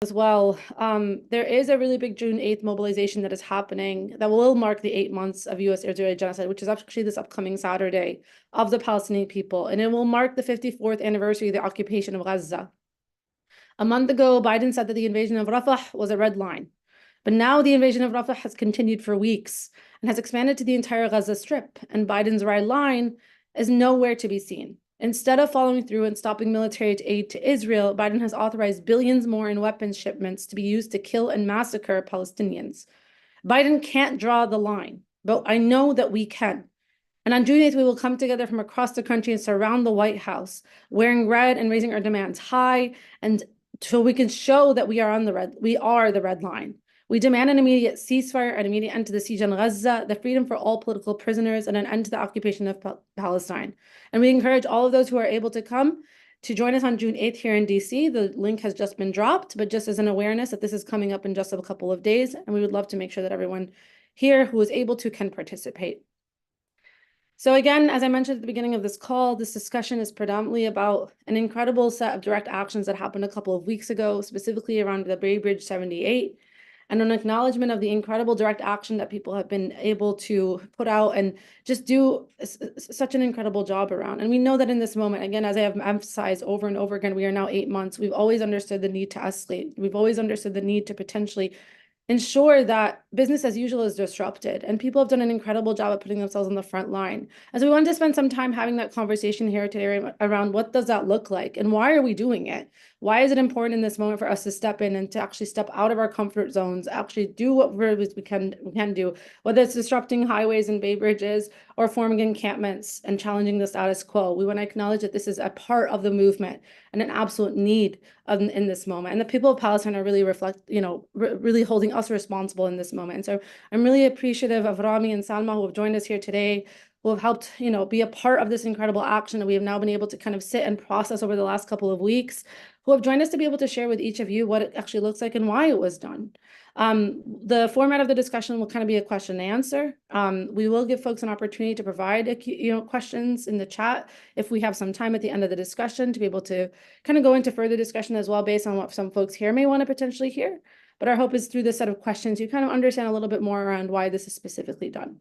as well. There is a really big June 8th mobilization that is happening that will mark the 8 months of U.S. Israeli genocide, which is actually this upcoming Saturday of the Palestinian people. And it will mark the 54th anniversary of the occupation of Gaza. A month ago, Biden said that the invasion of Rafah was a red line. But now the invasion of Rafah has continued for weeks and has expanded to the entire Gaza Strip. And Biden's red line is nowhere to be seen. Instead of following through and stopping military aid to Israel, Biden has authorized billions more in weapons shipments to be used to kill and massacre Palestinians. Biden can't draw the line, but I know that we can. And on June 8th, we will come together from across the country and surround the White House, wearing red and raising our demands high, and so we can show that we are the red line. We demand an immediate ceasefire, an immediate end to the siege on Gaza, the freedom for all political prisoners, and an end to the occupation of Palestine. And we encourage all of those who are able to come to join us on June 8th here in DC. The link has just been dropped, but just as an awareness that this is coming up in just a couple of days, and we would love to make sure that everyone here who is able to can participate. So again, as I mentioned at the beginning of this call, this discussion is predominantly about an incredible set of direct actions that happened a couple of weeks ago, specifically around the Bay Bridge 78, and an acknowledgement of the incredible direct action that people have been able to put out and just do such an incredible job around. And we know that in this moment, again, as I have emphasized over and over again, we are now 8 months. We've always understood the need to escalate. We've always understood the need to potentially ensure that business as usual is disrupted. And people have done an incredible job at putting themselves on the front line. And so we wanted to spend some time having that conversation here today around what does that look like and why are we doing it? Why is it important in this moment for us to step in and to actually step out of our comfort zones, actually do what we can do, whether it's disrupting highways and bay bridges or forming encampments and challenging the status quo. We want to acknowledge that this is a part of the movement and an absolute need in this moment. And the people of Palestine are really really holding us responsible in this moment. And so I'm really appreciative of Rami and Salma who have joined us here today, who have helped, be a part of this incredible action that we have now been able to kind of sit and process over the last couple of weeks, who have joined us to be able to share with each of you what it actually looks like and why it was done. The format of the discussion will kind of be a question and answer. We will give folks an opportunity to provide questions in the chat if we have some time at the end of the discussion to be able to kind of go into further discussion as well based on what some folks here may want to potentially hear. But our hope is through this set of questions, you kind of understand a little bit more around why this is specifically done.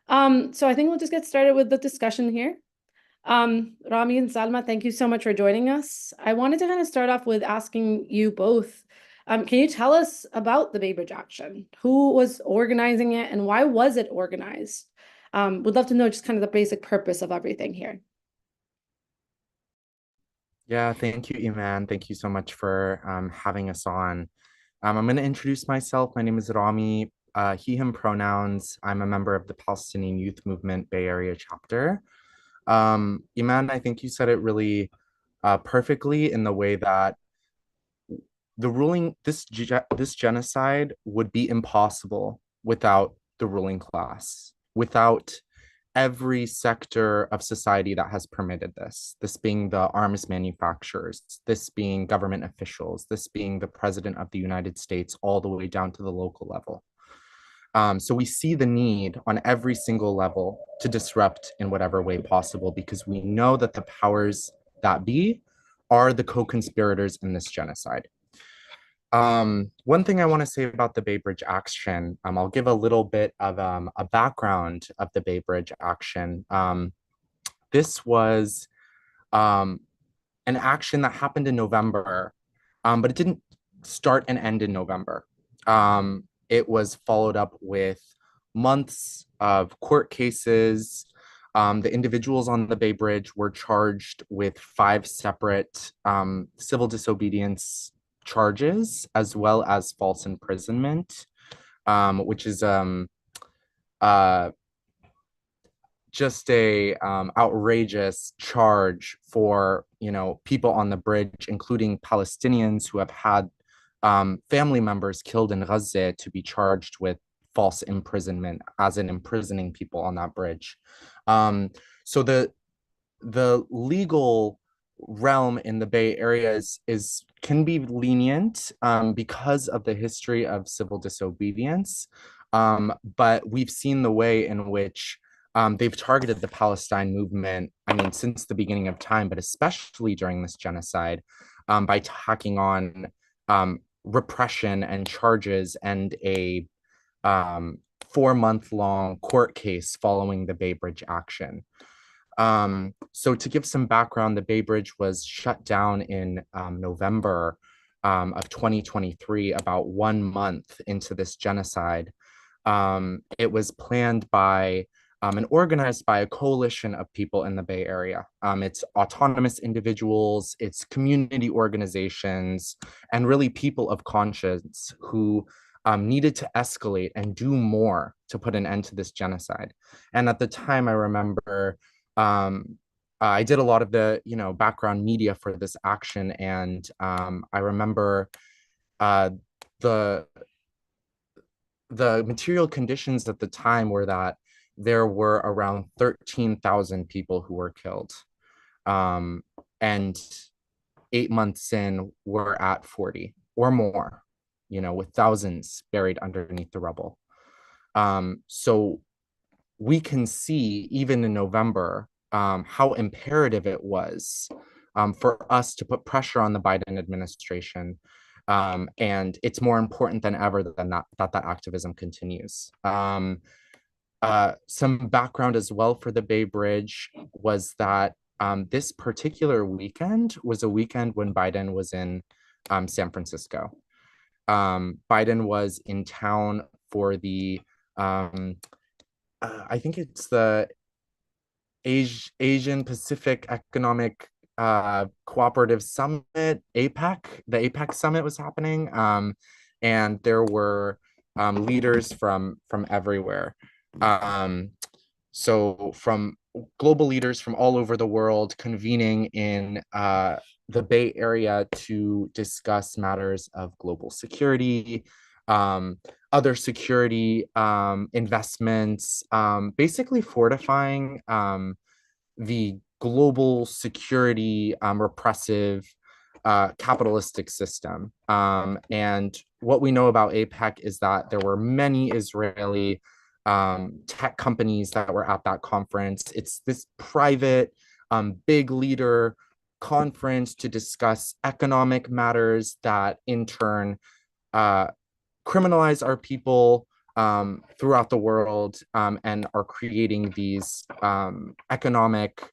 So I think we'll just get started with the discussion here. Rami and Salma, thank you so much for joining us. I wanted to kind of start off with asking you both, can you tell us about the Bay Bridge Action? Who was organizing it and why was it organized? Would love to know just kind of the basic purpose of everything here. Yeah, thank you, Iman. Thank you so much for having us on. I'm going to introduce myself. My name is Rami, he, him pronouns. I'm a member of the Palestinian Youth Movement Bay Area chapter. Iman, I think you said it really perfectly in the way that this genocide would be impossible without the ruling class, without every sector of society that has permitted this being the arms manufacturers, this being government officials, this being the president of the United States, all the way down to the local level. So we see the need on every single level to disrupt in whatever way possible, because we know that the powers that be are the co-conspirators in this genocide. One thing I want to say about the Bay Bridge Action, I'll give a little bit of a background of the Bay Bridge Action. This was an action that happened in November, but it didn't start and end in November. It was followed up with months of court cases. The individuals on the Bay Bridge were charged with 5 separate civil disobedience charges, as well as false imprisonment, which is just a outrageous charge for people on the bridge, including Palestinians who have had family members killed in Gaza, to be charged with false imprisonment, as in imprisoning people on that bridge. So the legal realm in the Bay Area can be lenient because of the history of civil disobedience. But we've seen the way in which they've targeted the Palestine movement, I mean, since the beginning of time, but especially during this genocide, by tacking on repression and charges and a 4-month long court case following the Bay Bridge action. So to give some background, the Bay Bridge was shut down in November of 2023, about 1 month into this genocide. It was planned by and organized by a coalition of people in the Bay Area. It's autonomous individuals, it's community organizations, and really people of conscience who needed to escalate and do more to put an end to this genocide. And at the time, I remember I did a lot of the background media for this action, and I remember uh, the the material conditions at the time were that there were around 13,000 people who were killed. And 8 months in, we're at 40 or more, with thousands buried underneath the rubble. So we can see, even in November, how imperative it was for us to put pressure on the Biden administration. And it's more important than ever than that activism continues. Some background as well for the Bay Bridge was that this particular weekend was a weekend when Biden was in San Francisco. Biden was in town for the, I think it's the Asian Pacific Economic Cooperative Summit, APEC. The APEC Summit was happening, and there were leaders from everywhere. So from global leaders from all over the world convening in the Bay Area to discuss matters of global security, other security investments, basically fortifying the global security repressive capitalistic system. And what we know about APEC is that there were many Israeli tech companies that were at that conference. It's this private, big leader conference to discuss economic matters that in turn criminalize our people throughout the world and are creating these economic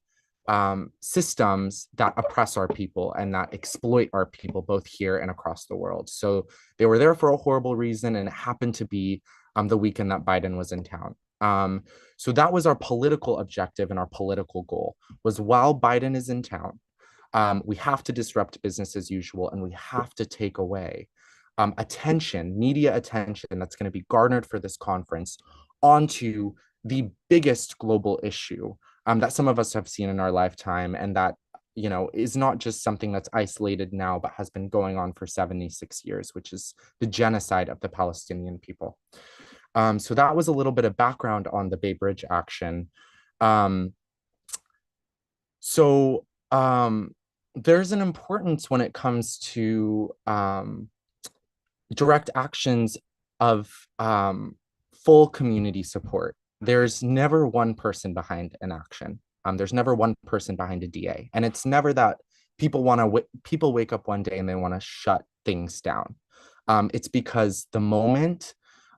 systems that oppress our people and that exploit our people both here and across the world. So they were there for a horrible reason, and it happened to be the weekend that Biden was in town. So that was our political objective, and our political goal was, while Biden is in town, we have to disrupt business as usual, and we have to take away media attention that's going to be garnered for this conference onto the biggest global issue that some of us have seen in our lifetime, and that is not just something that's isolated now, but has been going on for 76 years, which is the genocide of the Palestinian people. So that was a little bit of background on the Bay Bridge action. There's an importance when it comes to direct actions of full community support. There's never one person behind an action. There's never one person behind a DA, and it's never that people wake up one day and they want to shut things down. It's because the moment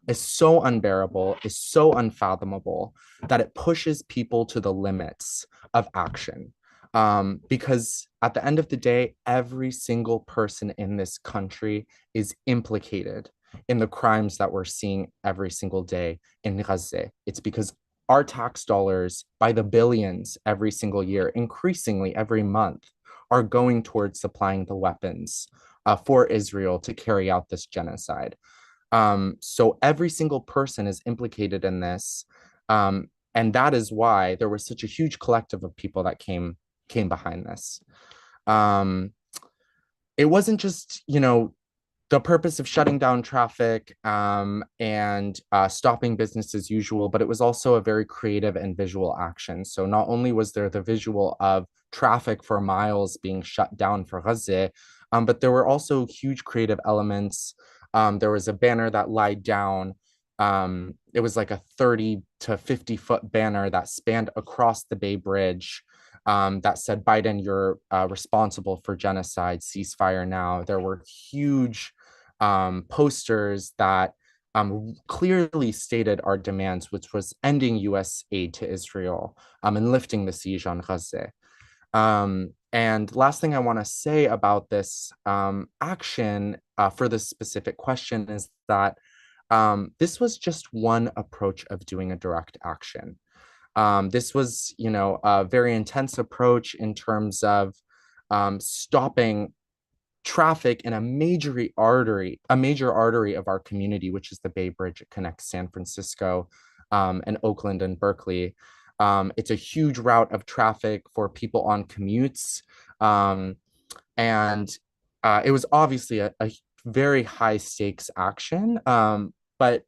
is so unbearable, is so unfathomable, that it pushes people to the limits of action. Because at the end of the day, every single person in this country is implicated in the crimes that we're seeing every single day in Gaza. It's because our tax dollars, by the billions every single year, increasingly every month, are going towards supplying the weapons for Israel to carry out this genocide. So every single person is implicated in this. And that is why there was such a huge collective of people that came behind this. It wasn't just, the purpose of shutting down traffic and stopping business as usual, but it was also a very creative and visual action. So not only was there the visual of traffic for miles being shut down for Gaza, but there were also huge creative elements. There was a banner that lied down. It was like a 30 to 50 foot banner that spanned across the Bay Bridge that said, "Biden, you're responsible for genocide, ceasefire now." There were huge posters that clearly stated our demands, which was ending US aid to Israel and lifting the siege on Gaza. And last thing I want to say about this action for this specific question is that this was just one approach of doing a direct action. This was, a very intense approach in terms of stopping traffic in a major artery of our community, which is the Bay Bridge. It connects San Francisco and Oakland and Berkeley. It's a huge route of traffic for people on commutes. And it was obviously a very high stakes action, but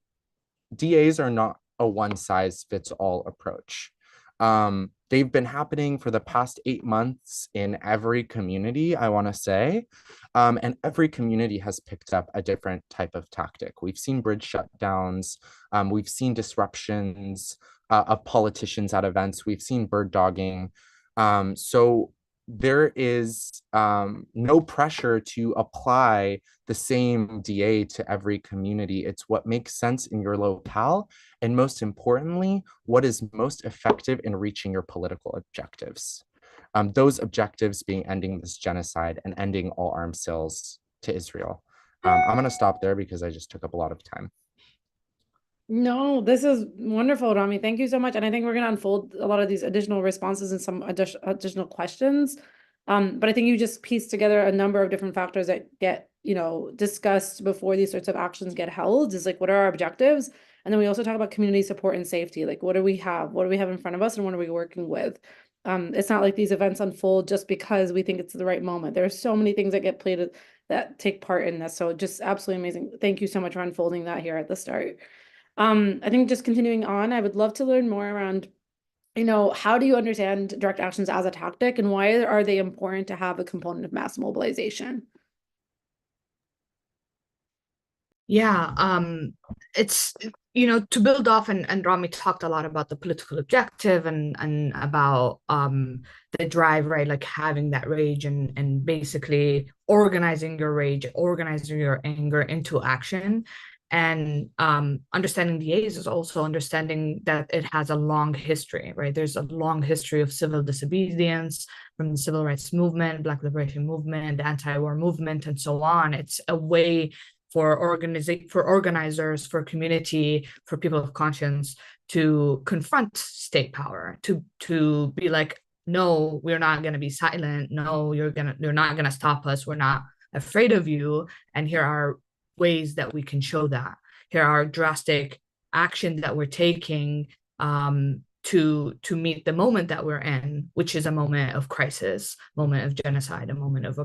DAs are not a one size fits all approach. They've been happening for the past 8 months in every community, I want to say. And every community has picked up a different type of tactic. We've seen bridge shutdowns, we've seen disruptions of politicians at events, we've seen bird dogging. So there is no pressure to apply the same DA to every community. It's what makes sense in your locale, and most importantly, what is most effective in reaching your political objectives. Those objectives being ending this genocide and ending all arms sales to Israel. I'm going to stop there because I just took up a lot of time. No, this is wonderful, Rami. Thank you so much. And I think we're going to unfold a lot of these additional responses and some additional questions. But I think you just pieced together a number of different factors that get, discussed before these sorts of actions get held. Is like, what are our objectives? And then we also talk about community support and safety. Like, what do we have? What do we have in front of us? And what are we working with? It's not like these events unfold just because we think it's the right moment. There are so many things that get played that take part in this. So just absolutely amazing. Thank you so much for unfolding that here at the start. I think just continuing on, I would love to learn more around, how do you understand direct actions as a tactic, and why are they important to have a component of mass mobilization? Yeah, it's, to build off, and Rami talked a lot about the political objective and about the drive, right? Like having that rage and basically organizing your rage, organizing your anger into action. And understanding the A's is also understanding that it has a long history, right? There's a long history of civil disobedience from the civil rights movement, Black liberation movement, the anti-war movement, and so on. It's a way for organizers, for community, for people of conscience to confront state power, to be like, no, we're not going to be silent. No, you're not going to stop us. We're not afraid of you. And here are ways that we can show that. Here are drastic action that we're taking to meet the moment that we're in, which is a moment of crisis, moment of genocide, a moment of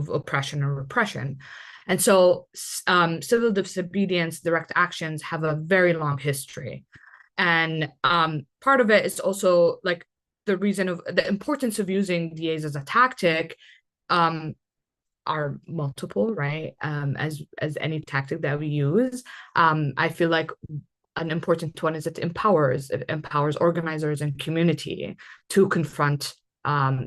oppression or repression. And so civil disobedience, direct actions have a very long history. And part of it is also like the reason of the importance of using DAs as a tactic are multiple, right? As any tactic that we use. I feel like an important one is it empowers organizers and community to confront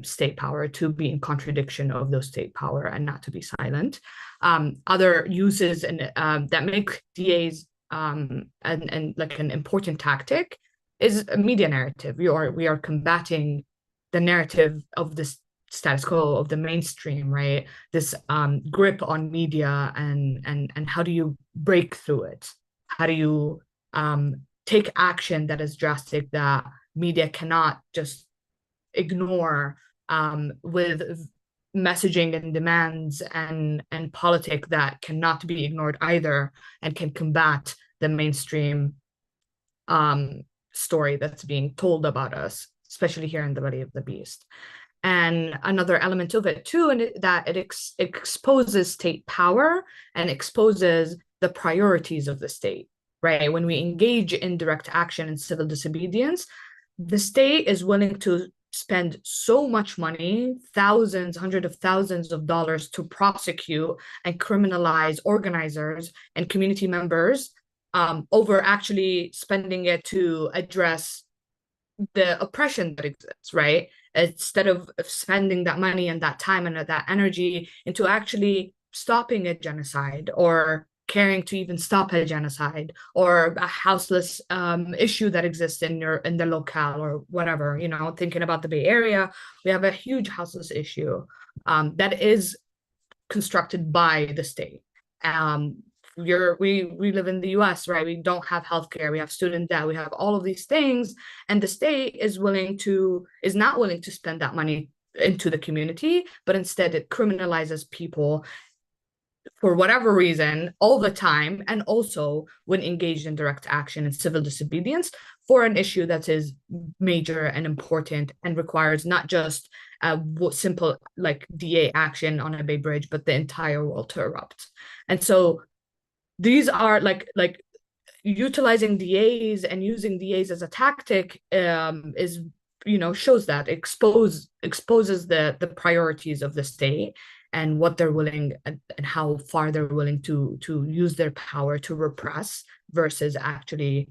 state power, to be in contradiction of those state power and not to be silent. Other uses and that make DAs and like an important tactic is a media narrative. We are combating the narrative of this status quo, of the mainstream, right? This grip on media and how do you break through it? How do you take action that is drastic, that media cannot just ignore, with messaging and demands and politics that cannot be ignored either, and can combat the mainstream story that's being told about us, especially here in The Belly of the Beast. And another element of it too, and that it exposes state power and exposes the priorities of the state, right? When we engage in direct action and civil disobedience, the state is willing to spend so much money, thousands, hundreds of thousands of dollars to prosecute and criminalize organizers and community members over actually spending it to address the oppression that exists, right? Instead of spending that money and that time and that energy into actually stopping a genocide or caring to even stop a genocide or a houseless issue that exists in the locale or whatever. Thinking about the Bay Area, we have a huge houseless issue that is constructed by the state. We live in the US, right? We don't have healthcare, we have student debt, we have all of these things, and the state is not willing to spend that money into the community, but instead it criminalizes people for whatever reason all the time, and also when engaged in direct action and civil disobedience for an issue that is major and important and requires not just simple like DA action on a Bay Bridge, but the entire world to erupt. And so these are like utilizing DAs and using DAs as a tactic is shows that exposes the priorities of the state and what they're willing and how far they're willing to use their power to repress versus actually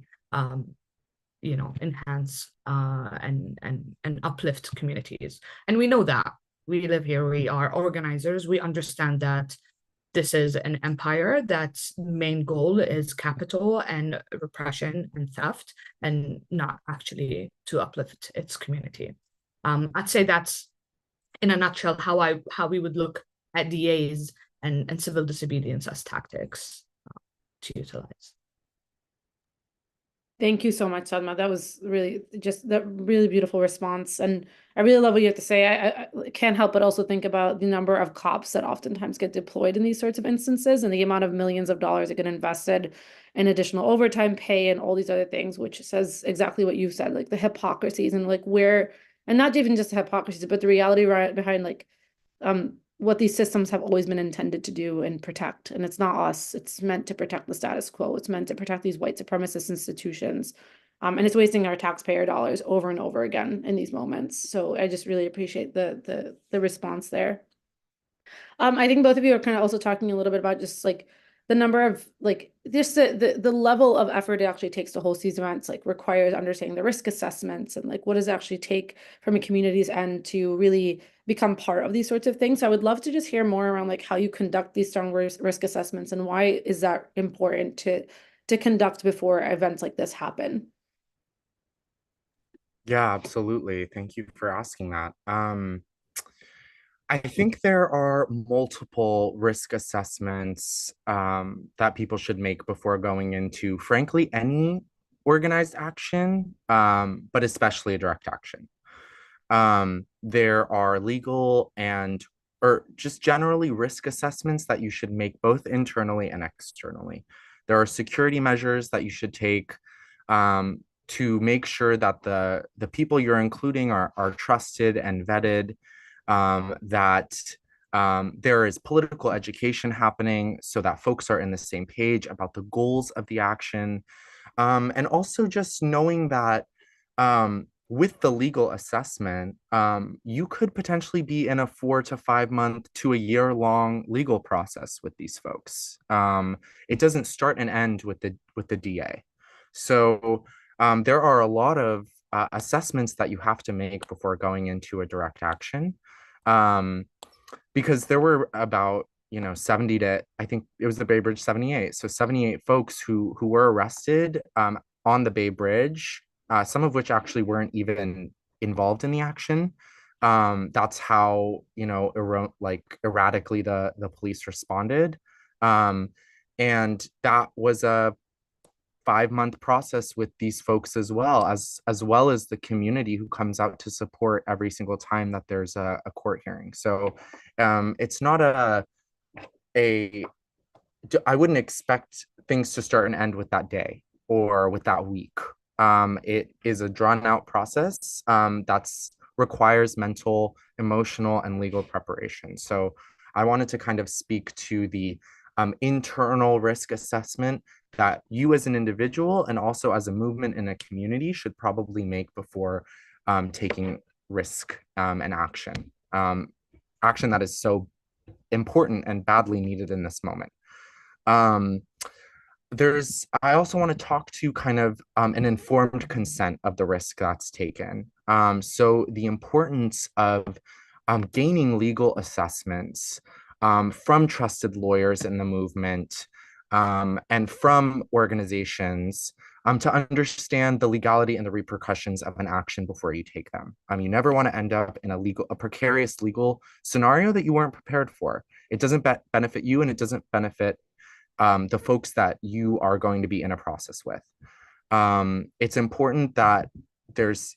enhance and uplift communities. And we know that. We live here, we are organizers, we understand that this is an empire that's main goal is capital and repression and theft, and not actually to uplift its community. I'd say that's in a nutshell how we would look at DAs and civil disobedience as tactics to utilize. Thank you so much, Sadma. That was really just that really beautiful response. And I really love what you have to say. I can't help but also think about the number of cops that oftentimes get deployed in these sorts of instances and the amount of millions of dollars that get invested in additional overtime pay and all these other things, which says exactly what you said, like the hypocrisies and like where, and not even just the hypocrisies, but the reality right behind like what these systems have always been intended to do and protect. And it's not us. It's meant to protect the status quo. It's meant to protect these white supremacist institutions. And it's wasting our taxpayer dollars over and over again in these moments. So I just really appreciate the response there. I think both of you are kind of also talking a little bit about just like the number of like just the level of effort it actually takes to host these events, like requires understanding the risk assessments and like what does it actually take from a community's end to really become part of these sorts of things. So I would love to just hear more around like how you conduct these strong risk assessments and why is that important to conduct before events like this happen. Yeah, absolutely. Thank you for asking that. I think there are multiple risk assessments that people should make before going into, frankly, any organized action, but especially a direct action. There are legal or just generally risk assessments that you should make both internally and externally. There are security measures that you should take to make sure that the people you're including are trusted and vetted, that there is political education happening so that folks are in the same page about the goals of the action. And also just knowing that with the legal assessment, you could potentially be in a 4 to 5 month to a year long legal process with these folks. It doesn't start and end with the DA. So there are a lot of assessments that you have to make before going into a direct action, because there were about 70 to, I think it was the Bay Bridge 78, so 78 folks who were arrested on the Bay Bridge, some of which actually weren't even involved in the action. That's how erratically the police responded, and that was a 5-month process with these folks as well as the community who comes out to support every single time that there's a court hearing. So it's not I wouldn't expect things to start and end with that day or with that week. It is a drawn out process that's requires mental, emotional, and legal preparation. So I wanted to kind of speak to the internal risk assessment that you as an individual and also as a movement in a community should probably make before taking risk and action. Action that is so important and badly needed in this moment. I also want to talk to kind of an informed consent of the risk that's taken. So the importance of gaining legal assessments from trusted lawyers in the movement, and from organizations to understand the legality and the repercussions of an action before you take them. You never want to end up in a precarious legal scenario that you weren't prepared for. It doesn't benefit you, and it doesn't benefit the folks that you are going to be in a process with. It's important that there's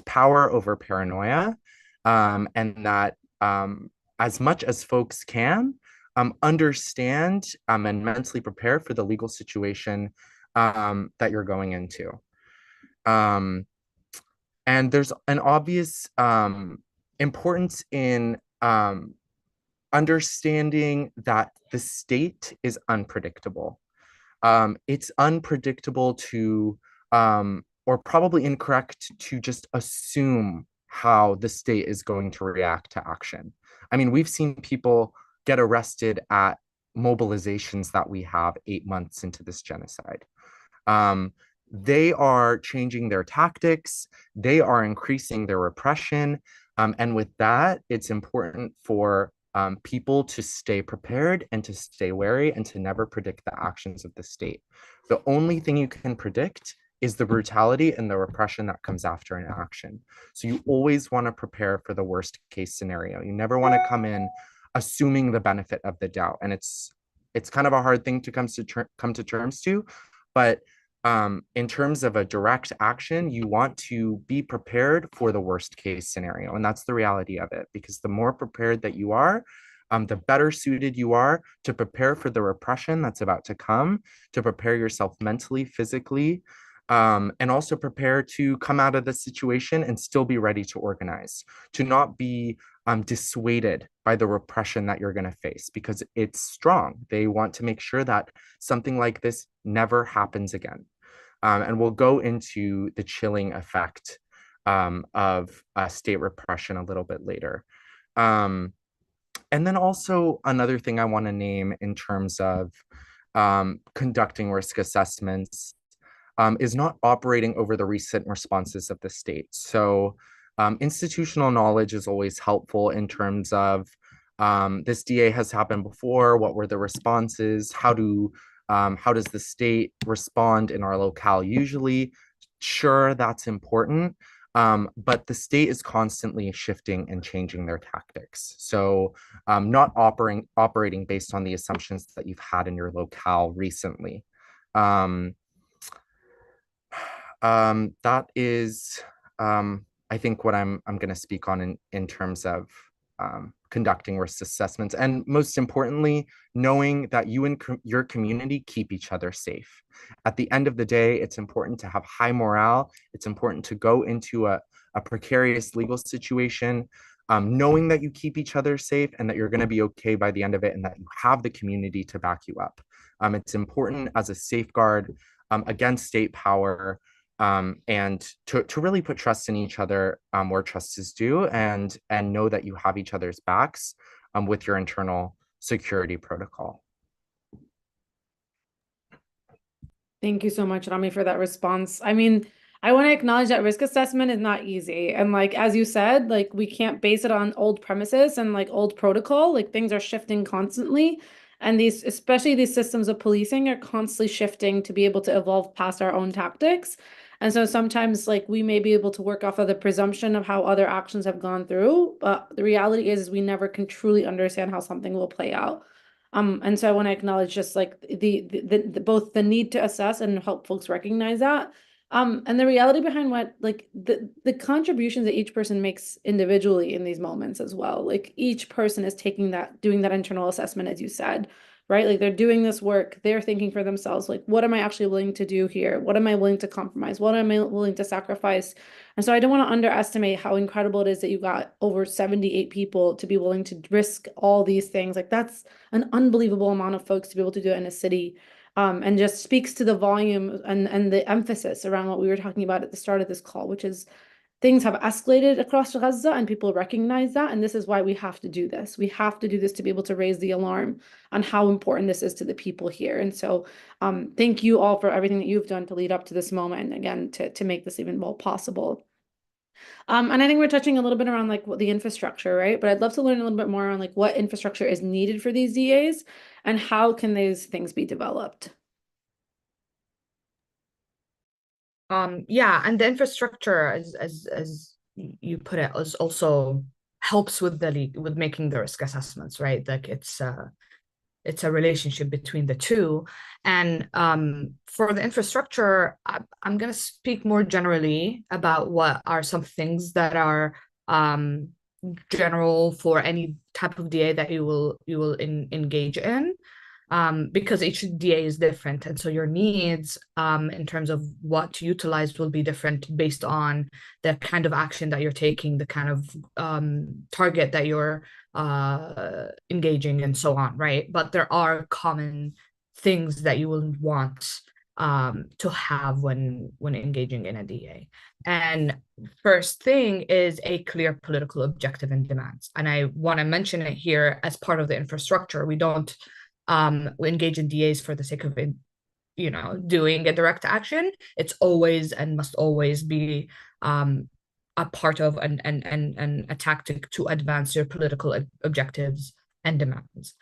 power over paranoia, and that as much as folks can understand and mentally prepare for the legal situation that you're going into. And there's an obvious importance in understanding that the state is unpredictable. It's unpredictable to, or probably incorrect to just assume how the state is going to react to action. I mean, we've seen people get arrested at mobilizations that we have 8 months into this genocide. They are changing their tactics, they are increasing their repression. And with that, it's important for people to stay prepared and to stay wary and to never predict the actions of the state. The only thing you can predict is the brutality and the repression that comes after an action. So you always want to prepare for the worst case scenario. You never want to come in assuming the benefit of the doubt. And it's kind of a hard thing to come to terms to, but in terms of a direct action, you want to be prepared for the worst case scenario. And that's the reality of it, because the more prepared that you are, the better suited you are to prepare for the repression that's about to come, to prepare yourself mentally, physically, and also prepare to come out of the situation and still be ready to organize, to not be dissuaded by the repression that you're going to face, because it's strong. They want to make sure that something like this never happens again. And we'll go into the chilling effect of state repression a little bit later. And then also another thing I want to name in terms of conducting risk assessments is not operating over the recent responses of the state. So institutional knowledge is always helpful in terms of this DA has happened before. What were the responses? How does the state respond in our locale usually? Sure, that's important. But the state is constantly shifting and changing their tactics. So not operating based on the assumptions that you've had in your locale recently. That is, I think, what I'm going to speak on in terms of conducting risk assessments, and most importantly, knowing that you and your community keep each other safe. At the end of the day, it's important to have high morale. It's important to go into a precarious legal situation, knowing that you keep each other safe and that you're going to be okay by the end of it, and that you have the community to back you up. It's important as a safeguard against state power, and to really put trust in each other where trust is due, and know that you have each other's backs with your internal security protocol. Thank you so much, Rami, for that response. I mean, I want to acknowledge that risk assessment is not easy. And like, as you said, like we can't base it on old premises and like old protocol, like things are shifting constantly. And these, especially these systems of policing, are constantly shifting to be able to evolve past our own tactics. And so sometimes like we may be able to work off of the presumption of how other actions have gone through, but the reality is we never can truly understand how something will play out. And so I want to acknowledge just like the both the need to assess and help folks recognize that. And the reality behind what like the contributions that each person makes individually in these moments as well. Like each person is doing that internal assessment, as you said, right? Like they're doing this work, they're thinking for themselves, like, what am I actually willing to do here? What am I willing to compromise? What am I willing to sacrifice? And so I don't want to underestimate how incredible it is that you got over 78 people to be willing to risk all these things. Like that's an unbelievable amount of folks to be able to do it in a city. And just speaks to the volume and the emphasis around what we were talking about at the start of this call, which is things have escalated across Gaza and people recognize that. And this is why we have to do this. We have to do this to be able to raise the alarm on how important this is to the people here. And so thank you all for everything that you've done to lead up to this moment. And again, to make this even more possible. And I think we're touching a little bit around like what the infrastructure, right? But I'd love to learn a little bit more on like what infrastructure is needed for these DAs and how can these things be developed. Yeah, and the infrastructure, as you put it, is also helps with with making the risk assessments, right? Like it's a relationship between the two. And for the infrastructure, I'm going to speak more generally about what are some things that are general for any type of DA that you will engage in. Because each DA is different. And so your needs in terms of what to utilize will be different based on the kind of action that you're taking, the kind of target that you're engaging, and so on, right? But there are common things that you will want to have when engaging in a DA. And first thing is a clear political objective and demands. And I want to mention it here as part of the infrastructure. We don't we engage in DAs for the sake of doing a direct action. It's always and must always be a part of and a tactic to advance your political objectives and demands.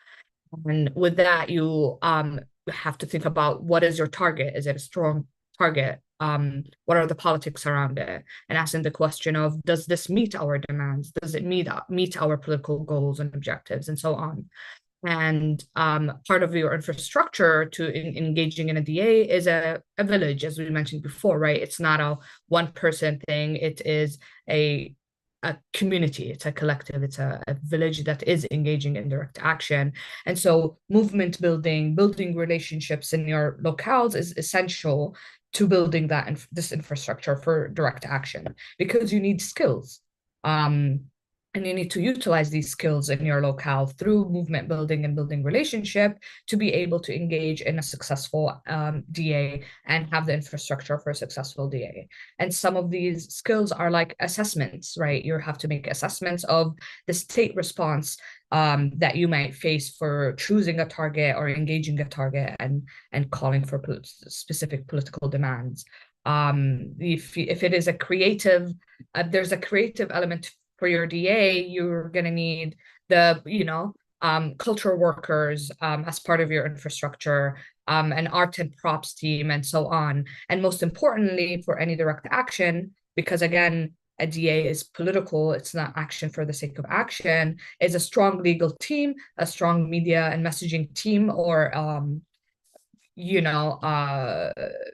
And with that, you have to think about what is your target. Is it a strong target? What are the politics around it? And asking the question of, does this meet our demands? Does it meet our political goals and objectives, and so on? And part of your infrastructure to engaging in a DA is a village, as we mentioned before, right? It's not a one-person thing. It is a community. It's a collective. It's a village that is engaging in direct action. And so movement building relationships in your locales is essential to building this infrastructure for direct action, because you need skills. And you need to utilize these skills in your locale through movement building and building relationship to be able to engage in a successful DA and have the infrastructure for a successful DA. And some of these skills are like assessments, right? You have to make assessments of the state response that you might face for choosing a target or engaging a target and calling for specific political demands. If it is a creative, there's a creative element for your DA, you're going to need the, culture workers as part of your infrastructure, an art and props team, and so on. And most importantly, for any direct action, because again, a DA is political, it's not action for the sake of action, is a strong legal team, a strong media and messaging team, or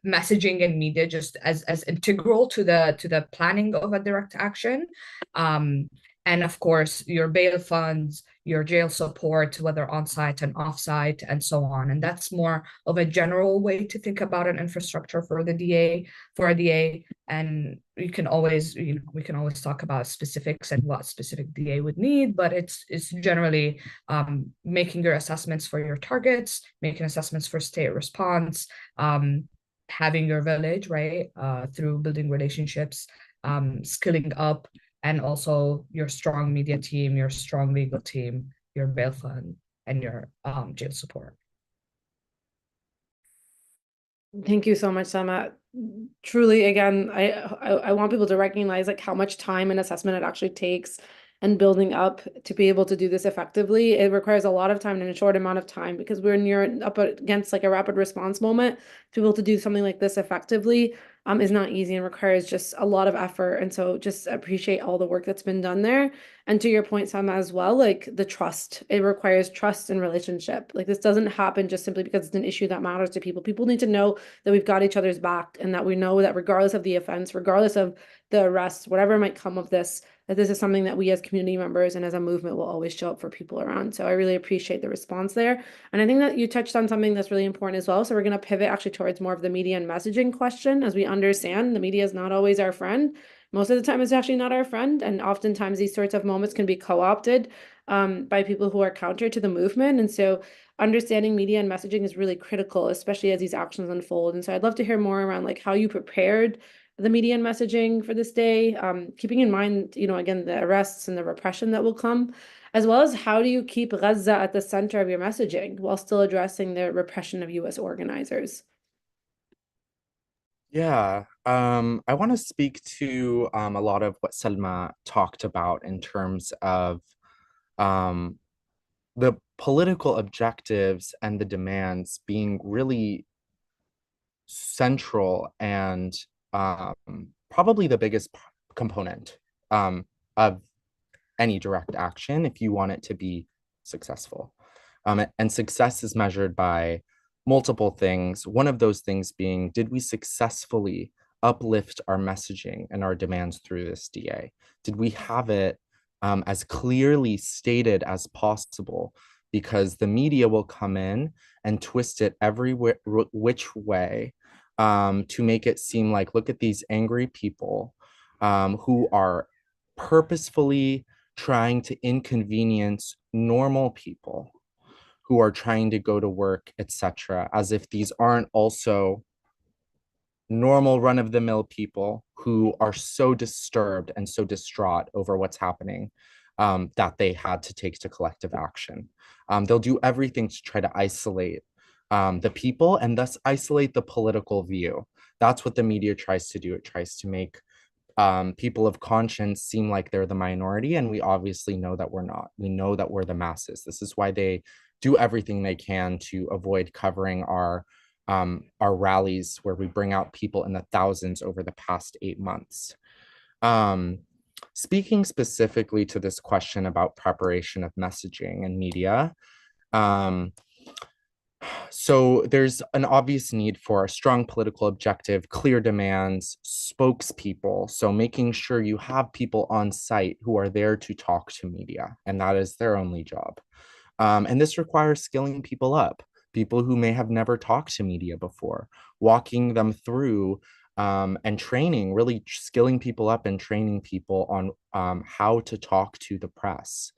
messaging and media just as integral to the planning of a direct action. And of course, your bail funds, your jail support, whether on-site and off-site, and so on. And that's more of a general way to think about an infrastructure for a DA. And we can always talk about specifics and what specific DA would need, but it's generally making your assessments for your targets, making assessments for state response, having your village, right, through building relationships, skilling up, and also your strong media team, your strong legal team, your bail fund, and your jail support. Thank you so much, Sama. Truly, again, I want people to recognize like how much time and assessment it actually takes and building up to be able to do this effectively. It requires a lot of time in a short amount of time, because we're up against like a rapid response moment. To be able to do something like this effectively is not easy and requires just a lot of effort. And so just appreciate all the work that's been done there. And to your point, Sama, as well, like the trust, it requires trust and relationship. Like this doesn't happen just simply because it's an issue that matters to people. People need to know that we've got each other's back, and that we know that regardless of the offense, regardless of the arrest, whatever might come of this, that this is something that we as community members and as a movement will always show up for people around. So I really appreciate the response there. And I think that you touched on something that's really important as well. So we're going to pivot actually towards more of the media and messaging question. As we understand, the media is not always our friend. Most of the time, it's actually not our friend. And oftentimes these sorts of moments can be co-opted by people who are counter to the movement. And so understanding media and messaging is really critical, especially as these actions unfold. And so I'd love to hear more around like how you prepared the media and messaging for this day, keeping in mind, again, the arrests and the repression that will come, as well as how do you keep Gaza at the center of your messaging while still addressing the repression of U.S. organizers? Yeah, I want to speak to a lot of what Selma talked about in terms of um, the political objectives and the demands being really central and probably the biggest component of any direct action if you want it to be successful. And success is measured by multiple things. One of those things being, did we successfully uplift our messaging and our demands through this DA? Did we have it as clearly stated as possible? Because the media will come in and twist it every which way to make it seem like, look at these angry people who are purposefully trying to inconvenience normal people who are trying to go to work, etc., as if these aren't also normal run-of-the-mill people who are so disturbed and so distraught over what's happening that they had to take to collective action. They'll do everything to try to isolate the people and thus isolate the political view. That's what the media tries to do. It tries to make people of conscience seem like they're the minority, and we obviously know that we're not. We know that we're the masses. This is why they do everything they can to avoid covering our rallies where we bring out people in the thousands over the past 8 months. Um, Speaking specifically to this question about preparation of messaging and media, um, so there's an obvious need for a strong political objective, clear demands, spokespeople. So making sure you have people on site who are there to talk to media, and that is their only job. And this requires skilling people up, people who may have never talked to media before, walking them through and training, really skilling people up and training people on how to talk to the press.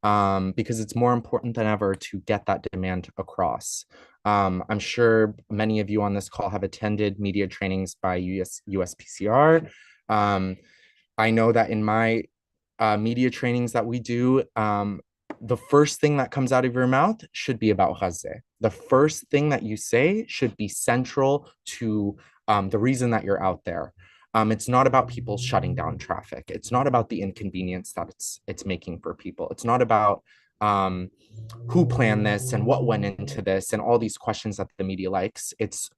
Because it's more important than ever to get that demand across. I'm sure many of you on this call have attended media trainings by USPCR. I know that in my media trainings that we do, the first thing that comes out of your mouth should be about Gaza. The first thing that you say should be central to the reason that you're out there. It's not about people shutting down traffic. It's not about the inconvenience that it's making for people. It's not about who planned this and what went into this and all these questions that the media likes. It's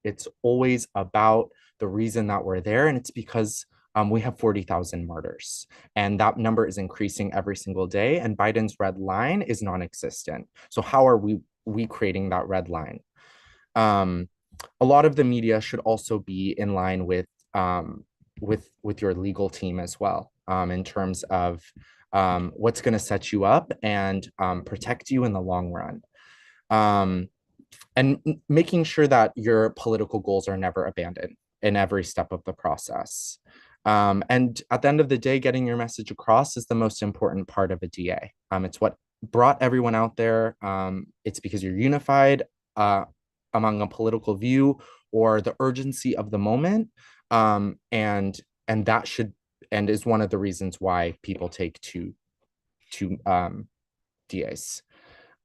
always about the reason that we're there, and it's because we have 40,000 martyrs, and that number is increasing every single day. And Biden's red line is non-existent. So how are we creating that red line? A lot of the media should also be in line with your legal team as well, in terms of what's going to set you up and protect you in the long run. And making sure that your political goals are never abandoned in every step of the process. And at the end of the day, getting your message across is the most important part of a DA. It's what brought everyone out there. It's because you're unified among a political view or the urgency of the moment. And that should and is one of the reasons why people take to DAs.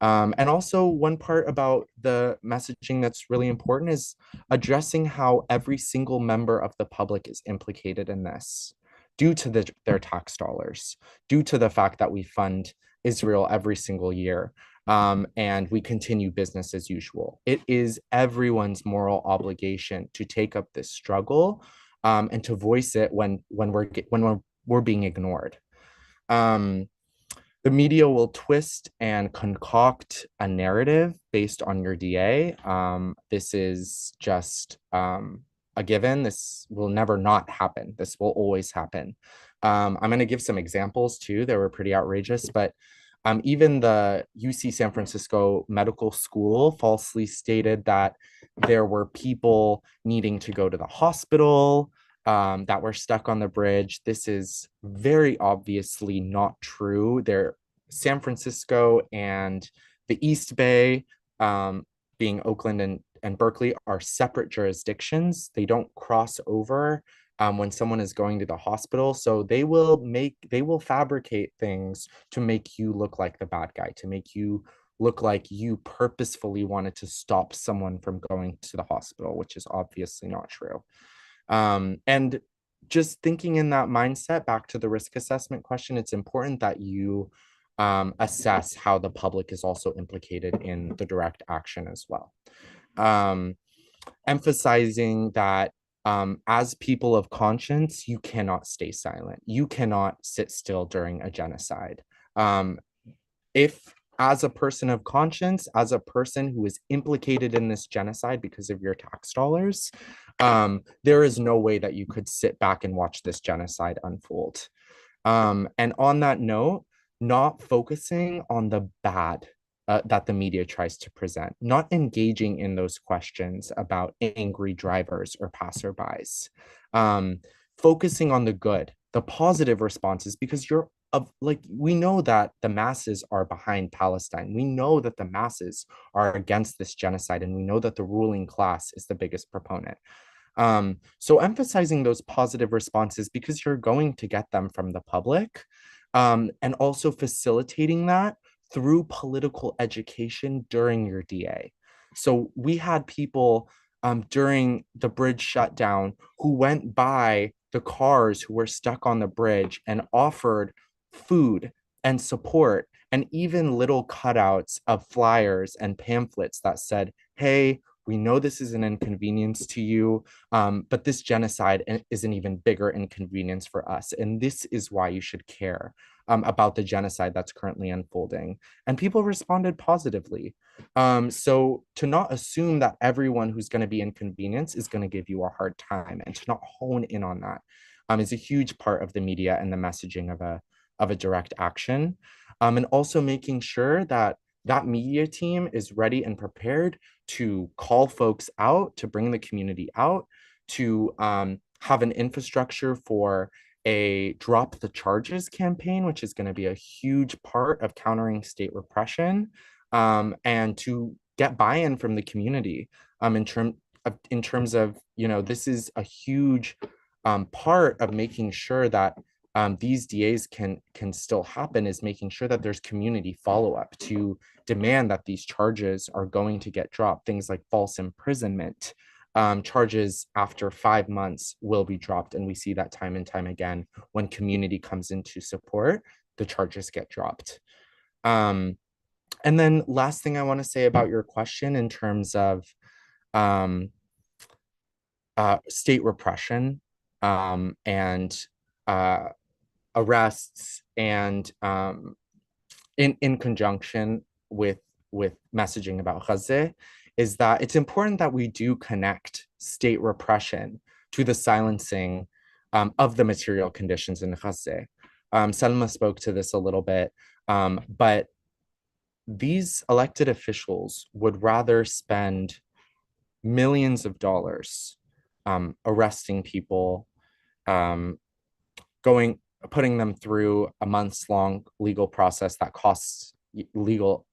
And also, one part about the messaging that's really important is addressing how every single member of the public is implicated in this due to their tax dollars, due to the fact that we fund Israel every single year. And we continue business as usual. It is everyone's moral obligation to take up this struggle and to voice it when we're being ignored. Um, the media will twist and concoct a narrative based on your DA. This is just a given. This will never not happen. This will always happen. I'm going to give some examples too. They were pretty outrageous, but even the UC San Francisco Medical School falsely stated that there were people needing to go to the hospital that were stuck on the bridge. This is very obviously not true. San Francisco and the East Bay, being Oakland and Berkeley, are separate jurisdictions. They don't cross over when someone is going to the hospital. So they will fabricate things to make you look like the bad guy, to make you look like you purposefully wanted to stop someone from going to the hospital, which is obviously not true. And just thinking in that mindset, back to the risk assessment question, it's important that you assess how the public is also implicated in the direct action as well. Emphasizing that as people of conscience, you cannot stay silent. You cannot sit still during a genocide. If as a person of conscience, as a person who is implicated in this genocide because of your tax dollars, there is no way that you could sit back and watch this genocide unfold. And on that note, not focusing on the bad that the media tries to present, not engaging in those questions about angry drivers or passerbys, focusing on the good, the positive responses, because we know that the masses are behind Palestine. We know that the masses are against this genocide, and we know that the ruling class is the biggest proponent. So emphasizing those positive responses because you're going to get them from the public, and also facilitating that through political education during your DA. So we had people during the bridge shutdown who went by the cars who were stuck on the bridge and offered food and support and even little cutouts of flyers and pamphlets that said, hey, we know this is an inconvenience to you, but this genocide is an even bigger inconvenience for us. And this is why you should care about the genocide that's currently unfolding. And people responded positively. So to not assume that everyone who's going to be inconvenienced is going to give you a hard time, and to not hone in on that is a huge part of the media and the messaging of a direct action. And also making sure that that media team is ready and prepared to call folks out, to bring the community out, to have an infrastructure for a drop the charges campaign, which is going to be a huge part of countering state repression, and to get buy-in from the community in terms of, this is a huge part of making sure that these DAs can still happen, is making sure that there's community follow-up to demand that these charges are going to get dropped. Things like false imprisonment charges after 5 months will be dropped. And we see that time and time again. When community comes into support, the charges get dropped. And then last thing I want to say about your question in terms of state repression and arrests, and in conjunction with messaging about Gaza, is that it's important that we do connect state repression to the silencing of the material conditions in Gaza. Salma spoke to this a little bit, but these elected officials would rather spend millions of dollars arresting people, putting them through a months-long legal process that costs legal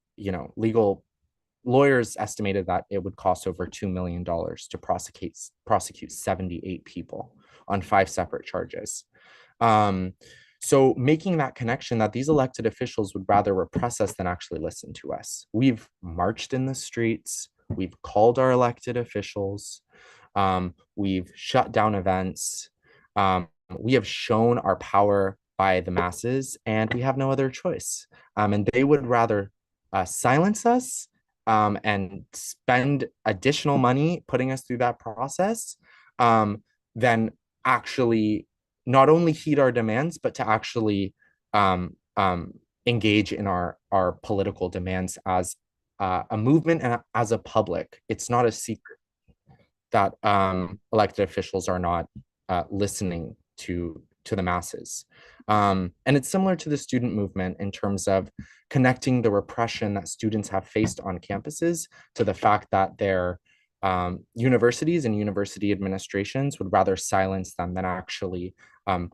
lawyers estimated that it would cost over $2 million to prosecute 78 people on 5 separate charges. So making that connection that these elected officials would rather repress us than actually listen to us. We've marched in the streets. We've called our elected officials. We've shut down events. We have shown our power by the masses, and we have no other choice. And they would rather silence us and spend additional money putting us through that process than actually not only heed our demands, but to actually engage in our political demands as a movement and as a public. It's not a secret that elected officials are not listening to the masses. And it's similar to the student movement in terms of connecting the repression that students have faced on campuses to the fact that their universities and university administrations would rather silence them than actually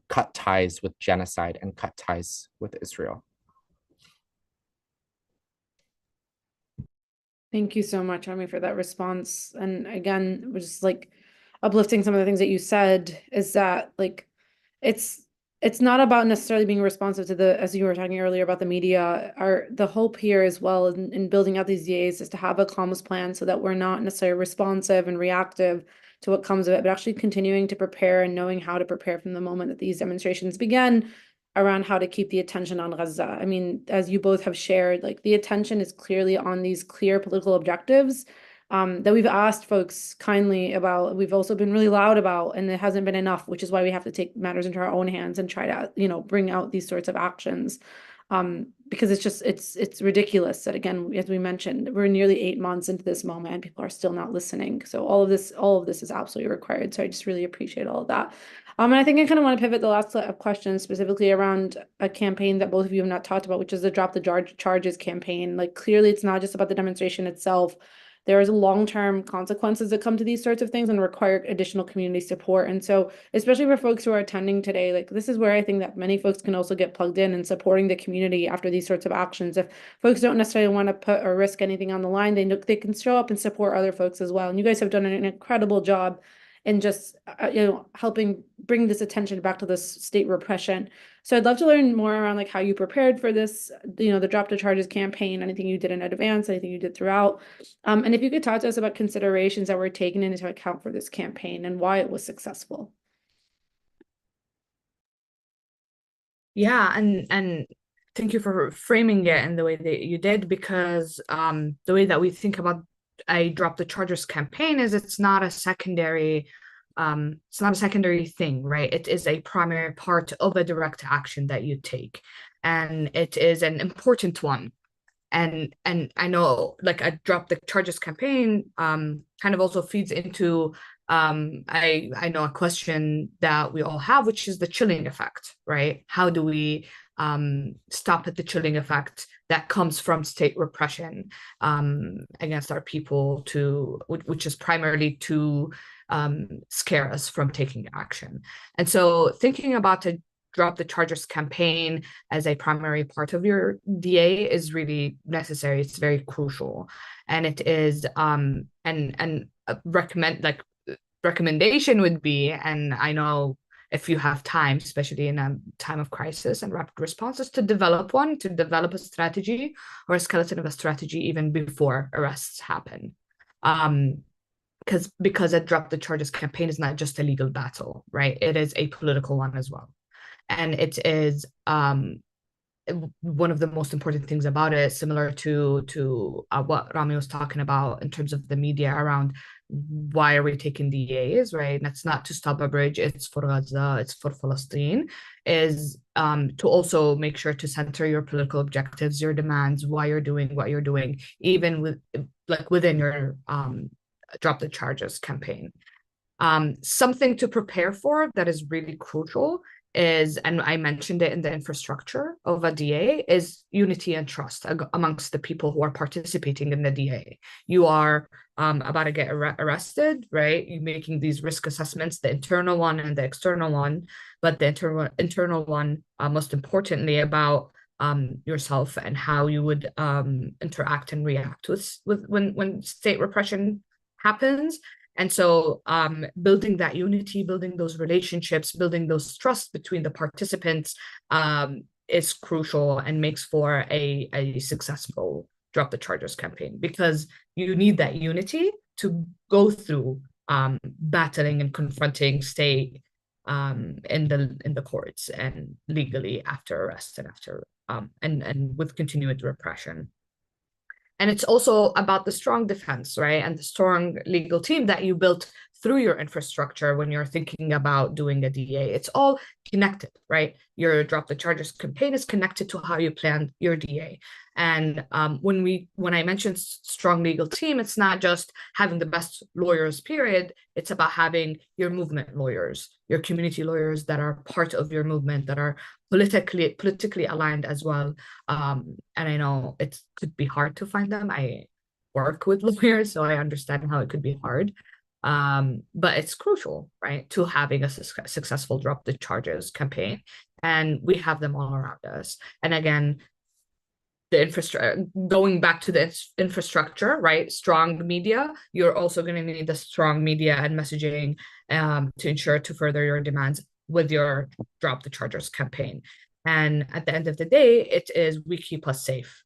cut ties with genocide and cut ties with Israel. Thank you so much, Ami, for that response. And again, we're just like uplifting some of the things that you said, is that like it's not about necessarily being responsive to the, as you were talking earlier about the media. The hope here as well in building out these DAs is to have a comms plan so that we're not necessarily responsive and reactive to what comes of it, but actually continuing to prepare and knowing how to prepare from the moment that these demonstrations began around how to keep the attention on Gaza. I mean, as you both have shared, like the attention is clearly on these clear political objectives that we've asked folks kindly about. We've also been really loud about, and it hasn't been enough, which is why we have to take matters into our own hands and try to, you know, bring out these sorts of actions. Because it's just, it's ridiculous that, again, as we mentioned, we're nearly 8 months into this moment and people are still not listening. So all of this is absolutely required. So I just really appreciate all of that. And I think I kind of want to pivot the last set of questions specifically around a campaign that both of you have not talked about, which is the Drop the Charges campaign. Like, clearly it's not just about the demonstration itself. There is long-term consequences that come to these sorts of things and require additional community support. And so, especially for folks who are attending today, like, this is where I think that many folks can also get plugged in and supporting the community after these sorts of actions. If folks don't necessarily want to put or risk anything on the line, they can show up and support other folks as well. And you guys have done an incredible job in just helping bring this attention back to this state repression. So I'd love to learn more around like how you prepared for this, the Drop the Charges campaign, anything you did in advance, anything you did throughout. And if you could talk to us about considerations that were taken into account for this campaign and why it was successful. Yeah, and thank you for framing it in the way that you did, because the way that we think about a Drop the Charges campaign is it's not a secondary thing, right? It is a primary part of a direct action that you take, and it is an important one. And I know, like, a Drop the Charges campaign kind of also feeds into I know a question that we all have, which is the chilling effect, right? How do we stop at the chilling effect that comes from state repression against our people, which is primarily to scare us from taking action? And so thinking about the Drop the Charges campaign as a primary part of your DA is really necessary. It's very crucial. And it is recommendation would be, and I know if you have time, especially in a time of crisis and rapid responses, to develop a strategy or a skeleton of a strategy even before arrests happen. Because a Drop the Charges campaign is not just a legal battle, right? It is a political one as well. And it is one of the most important things about it, similar to what Rami was talking about in terms of the media around why are we taking DAs, right? And it's not to stop a bridge, it's for Gaza, it's for Palestine, is to also make sure to center your political objectives, your demands, why you're doing what you're doing, even within your Drop the Charges campaign. Something to prepare for that is really crucial is, and I mentioned it in the infrastructure of a DA, is unity and trust amongst the people who are participating in the DA. You are about to get arrested, right? You're making these risk assessments, the internal one and the external one, but the internal one, most importantly, about yourself and how you would interact and react with when state repression happens. And so building that unity, building those relationships, building those trust between the participants is crucial and makes for a successful Drop the Charges campaign, because you need that unity to go through battling and confronting state in the courts and legally after arrest and after and with continued repression. And it's also about the strong defense, right? And the strong legal team that you built through your infrastructure when you're thinking about doing a DA. It's all connected, right? Your Drop the Charges campaign is connected to how you plan your DA. And when I mentioned strong legal team, it's not just having the best lawyers, period. It's about having your movement lawyers, your community lawyers that are part of your movement, that are politically aligned as well. And I know it could be hard to find them. I work with lawyers, so I understand how it could be hard. But it's crucial, right, to having a successful Drop the Charges campaign. And we have them all around us. And again, the infrastructure, going back to the infrastructure, right? Strong media, you're also going to need the strong media and messaging to ensure to further your demands with your Drop the Charges campaign. And at the end of the day, it is we keep us safe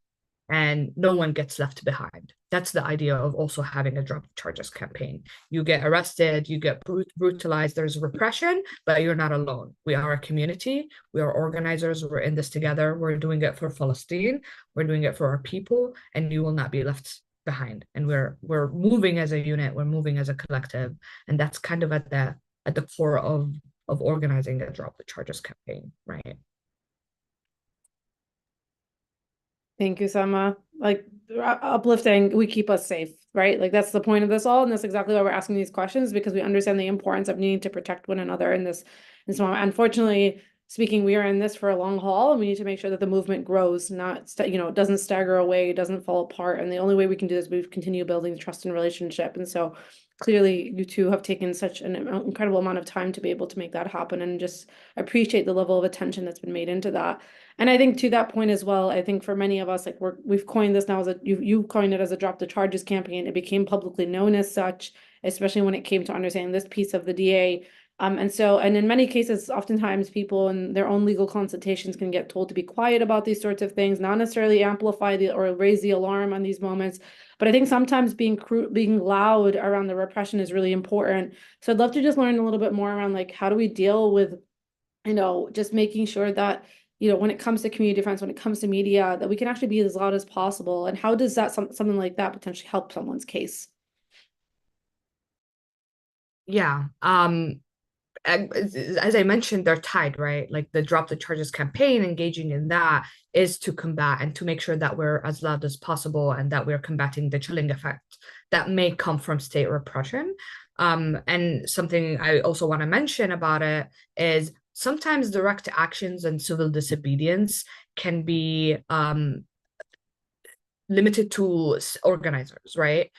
and no one gets left behind, That's the idea of also having a drop the charges campaign. You get arrested, you get brutalized, there's repression, but you're not alone. We are a community, we are organizers, we're in this together, we're doing it for Palestine, we're doing it for our people, and you will not be left behind. And we're moving as a unit, we're moving as a collective, and that's kind of at the core of organizing a drop the charges campaign, right? Thank you, Sama. Like uplifting, we keep us safe, right? Like that's the point of this all, and that's exactly why we're asking these questions, because we understand the importance of needing to protect one another in this moment. Unfortunately, speaking, we are in this for a long haul, and we need to make sure that the movement grows, not it doesn't stagger away, doesn't fall apart. And the only way we can do this is we continue building trust and relationship. And so clearly you two have taken such an incredible amount of time to be able to make that happen, and just appreciate the level of attention that's been made into that. And I think to that point as well, I think for many of us, like we've coined this now as you coined it as a drop the charges campaign. It became publicly known as such, especially when it came to understanding this piece of the DA. And in many cases, oftentimes people in their own legal consultations can get told to be quiet about these sorts of things, not necessarily amplify or raise the alarm on these moments. But I think sometimes being loud around the repression is really important. So I'd love to just learn a little bit more around like, how do we deal with, just making sure that, when it comes to community defense, when it comes to media, that we can actually be as loud as possible. And how does that something like that potentially help someone's case? Yeah. As I mentioned, they're tied, right? Like the drop the charges campaign, engaging in that is to combat and to make sure that we're as loud as possible and that we're combating the chilling effect that may come from state repression. And something I also want to mention about it is sometimes direct actions and civil disobedience can be limited to organizers, right?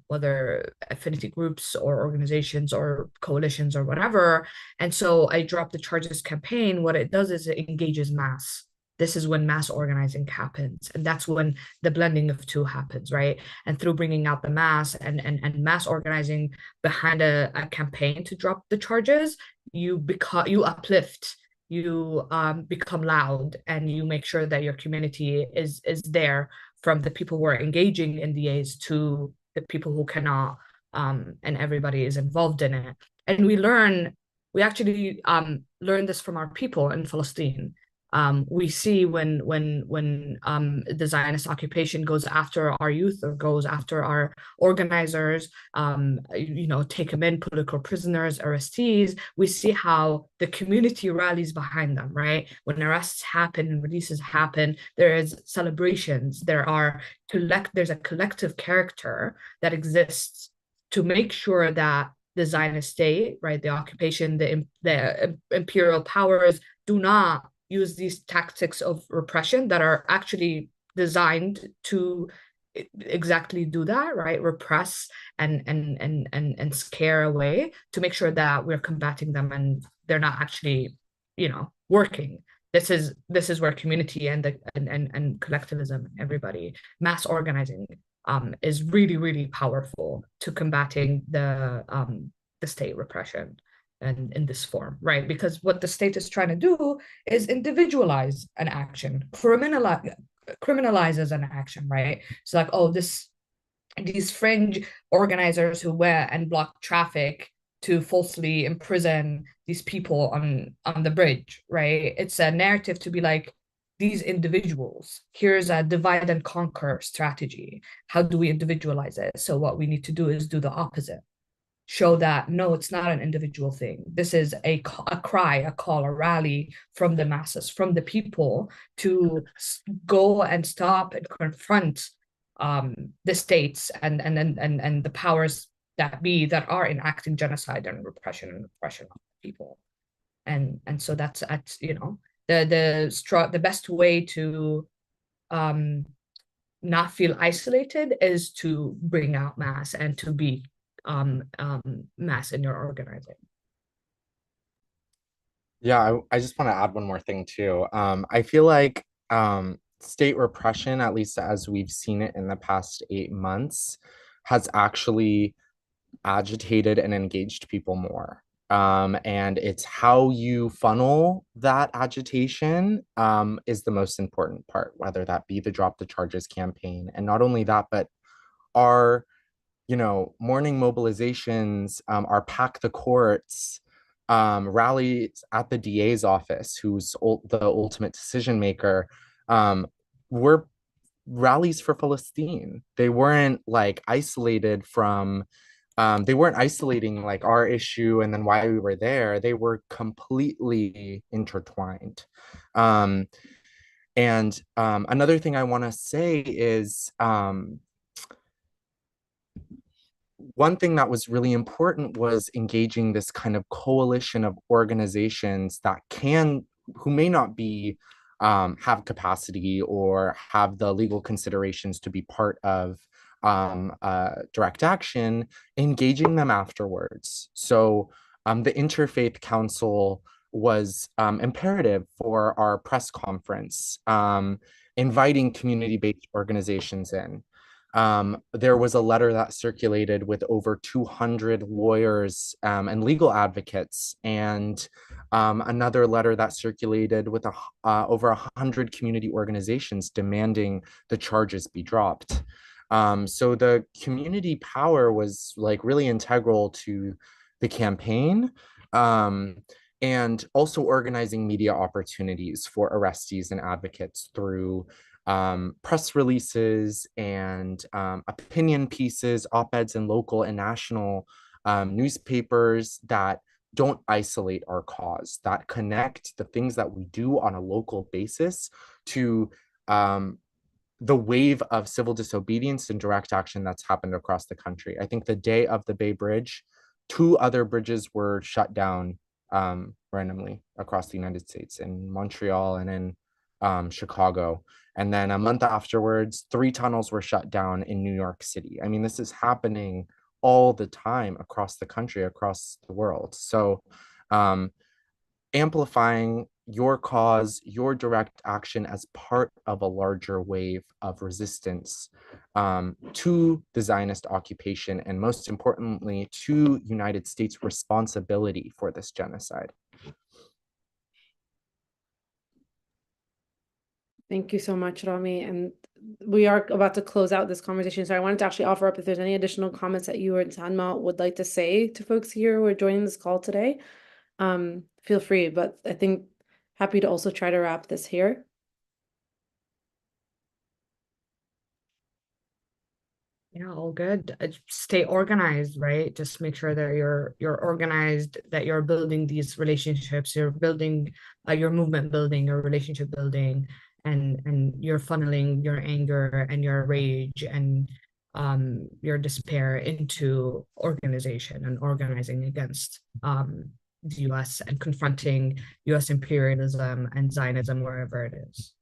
Whether affinity groups or organizations or coalitions or whatever. And so I Drop the Charges campaign, what it does is it engages mass. This is when mass organizing happens. And that's when the blending of two happens, right? And through bringing out the mass and mass organizing behind a campaign to drop the charges, you uplift, you become loud, and you make sure that your community is there, from the people who are engaging in DAs to the people who cannot, and everybody is involved in it. And we actually learn this from our people in Palestine. We see when the Zionist occupation goes after our youth or goes after our organizers, take them in, political prisoners, arrestees, we see how the community rallies behind them, right? When arrests happen and releases happen, there is celebrations, there's a collective character that exists to make sure that the Zionist state, right, the occupation, the imperial powers do not use these tactics of repression that are actually designed to exactly do that, right? Repress and scare away, to make sure that we're combating them and they're not actually, working. This is where community and collectivism, everybody, mass organizing is really, really powerful to combating the state repression and in this form, right? Because what the state is trying to do is individualize an action, criminalizes an action, right? So like, oh, these fringe organizers who went and blocked traffic to falsely imprison these people on the bridge, right? It's a narrative to be like, these individuals, here's a divide and conquer strategy. How do we individualize it? So what we need to do is do the opposite. Show that, no, it's not an individual thing. This is a cry, a call, a rally from the masses, from the people, to go and stop and confront the states and the powers that be that are enacting genocide and repression of people. And so that's the best way to not feel isolated is to bring out mass and to be mass in your organizing. Yeah, I just want to add one more thing too. I feel like state repression, at least as we've seen it in the past 8 months, has actually agitated and engaged people more. And it's how you funnel that agitation is the most important part, whether that be the Drop the Charges campaign. And not only that, but our, morning mobilizations, our pack the courts, rallies at the DA's office, who's the ultimate decision maker, were rallies for Palestine. They weren't like isolated from, they weren't isolating like our issue and then why we were there. They were completely intertwined. And another thing I want to say is, one thing that was really important was engaging this kind of coalition of organizations that who may not be, have capacity or have the legal considerations to be part of direct action, engaging them afterwards. So the Interfaith Council was imperative for our press conference, inviting community-based organizations in. There was a letter that circulated with over 200 lawyers and legal advocates, and another letter that circulated with over 100 community organizations demanding the charges be dropped. So the community power was like really integral to the campaign. And also organizing media opportunities for arrestees and advocates through press releases and opinion pieces, op-eds in local and national newspapers that don't isolate our cause, that connect the things that we do on a local basis to the wave of civil disobedience and direct action that's happened across the country. I think the day of the Bay Bridge, 2 other bridges were shut down randomly across the United States, in Montreal and in Chicago. And then a month afterwards, 3 tunnels were shut down in New York City. I mean, this is happening all the time across the country, across the world. So amplifying your cause, your direct action as part of a larger wave of resistance to the Zionist occupation, and most importantly, to United States responsibility for this genocide. Thank you so much, Rami. And we are about to close out this conversation. So I wanted to actually offer up if there's any additional comments that you or Sanma would like to say to folks here who are joining this call today. Feel free, but I think happy to also try to wrap this here. Yeah, all good. Stay organized, right? Just make sure that you're organized, that you're building these relationships, you're building your movement building, your relationship building, and you're funneling your anger and your rage and your despair into organization and organizing against the US and confronting US imperialism and Zionism wherever it is.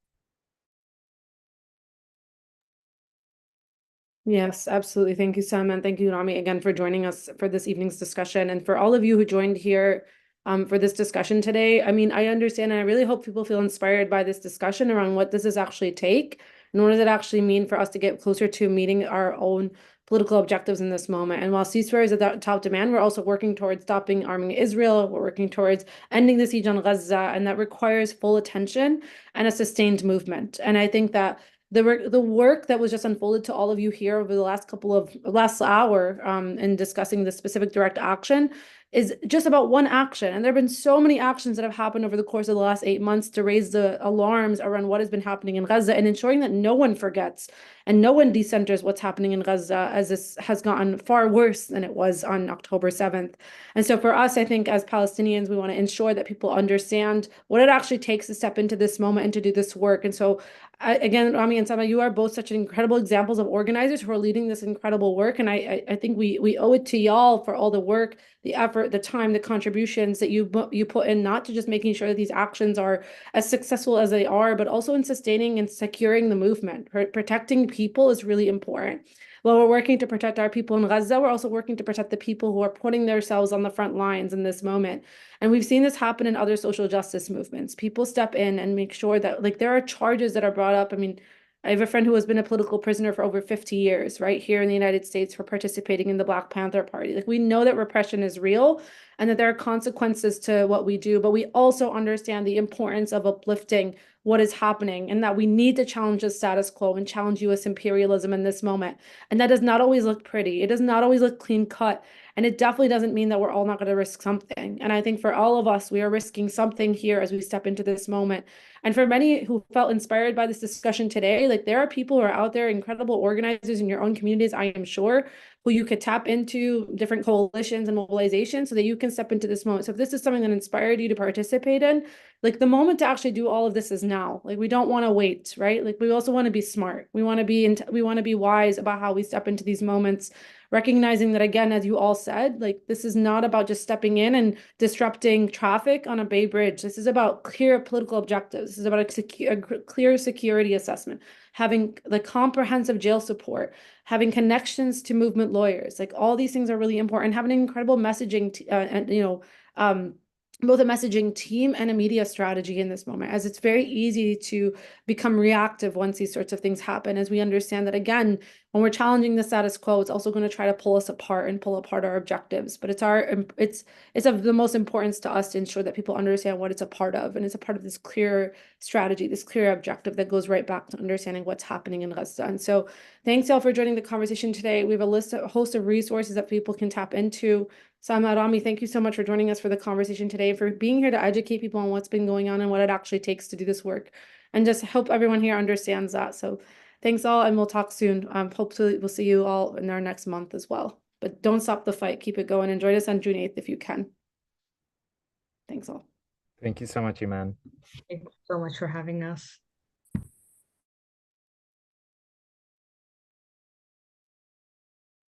Yes, absolutely. Thank you, Sam, and thank you, Rami, again for joining us for this evening's discussion. And for all of you who joined here for this discussion today, I mean, I understand and I really hope people feel inspired by this discussion around what does this actually take and what does it actually mean for us to get closer to meeting our own political objectives in this moment. And while ceasefire is a top demand, we're also working towards stopping arming Israel. We're working towards ending the siege on Gaza, and that requires full attention and a sustained movement. And I think that the work that was just unfolded to all of you here over the last hour in discussing the specific direct action is just about one action. And there have been so many actions that have happened over the course of the last 8 months to raise the alarms around what has been happening in Gaza and ensuring that no one forgets and no one decenters what's happening in Gaza, as this has gotten far worse than it was on October 7th. And so for us, I think as Palestinians, we want to ensure that people understand what it actually takes to step into this moment and to do this work. And so again, Rami and Sama, you are both such incredible examples of organizers who are leading this incredible work. And I think we owe it to y'all for all the work, the effort, the time, the contributions that you put in, not to just making sure that these actions are as successful as they are, but also in sustaining and securing the movement. Protecting people is really important. While we're working to protect our people in Gaza, we're also working to protect the people who are putting themselves on the front lines in this moment. And we've seen this happen in other social justice movements. People step in and make sure that, like, there are charges that are brought up. I mean, I have a friend who has been a political prisoner for over 50 years, right here in the United States for participating in the Black Panther Party. Like, we know that repression is real and that there are consequences to what we do, but we also understand the importance of uplifting what is happening and that we need to challenge the status quo and challenge US imperialism in this moment. And that does not always look pretty. It does not always look clean cut. And it definitely doesn't mean that we're all not going to risk something. And I think for all of us, we are risking something here as we step into this moment. And for many who felt inspired by this discussion today, like, there are people who are out there, incredible organizers in your own communities, I am sure, who you could tap into different coalitions and mobilization so that you can step into this moment. So if this is something that inspired you to participate in, like, the moment to actually do all of this is now. Like, we don't want to wait, right? Like, we also want to be smart. We want to be wise about how we step into these moments, recognizing that, again, as you all said, like, this is not about just stepping in and disrupting traffic on a Bay Bridge. This is about clear political objectives. This is about a clear security assessment, having the comprehensive jail support, having connections to movement lawyers. Like, all these things are really important. Having an incredible messaging, both a messaging team and a media strategy in this moment, as it's very easy to become reactive once these sorts of things happen, as we understand that, again, when we're challenging the status quo, it's also going to try to pull us apart and pull apart our objectives. But it's of the most importance to us to ensure that people understand what it's a part of, and it's a part of this clear strategy, this clear objective that goes right back to understanding what's happening in Gaza. And so thanks y'all for joining the conversation today. We have a host of resources that people can tap into. Salma, Rami, thank you so much for joining us for the conversation today, for being here to educate people on what's been going on and what it actually takes to do this work, and just hope everyone here understands that. So thanks all, and we'll talk soon. Hopefully we'll see you all in our next month as well. But don't stop the fight. Keep it going. And join us on June 8th if you can. Thanks all. Thank you so much, Iman. Thank you so much for having us.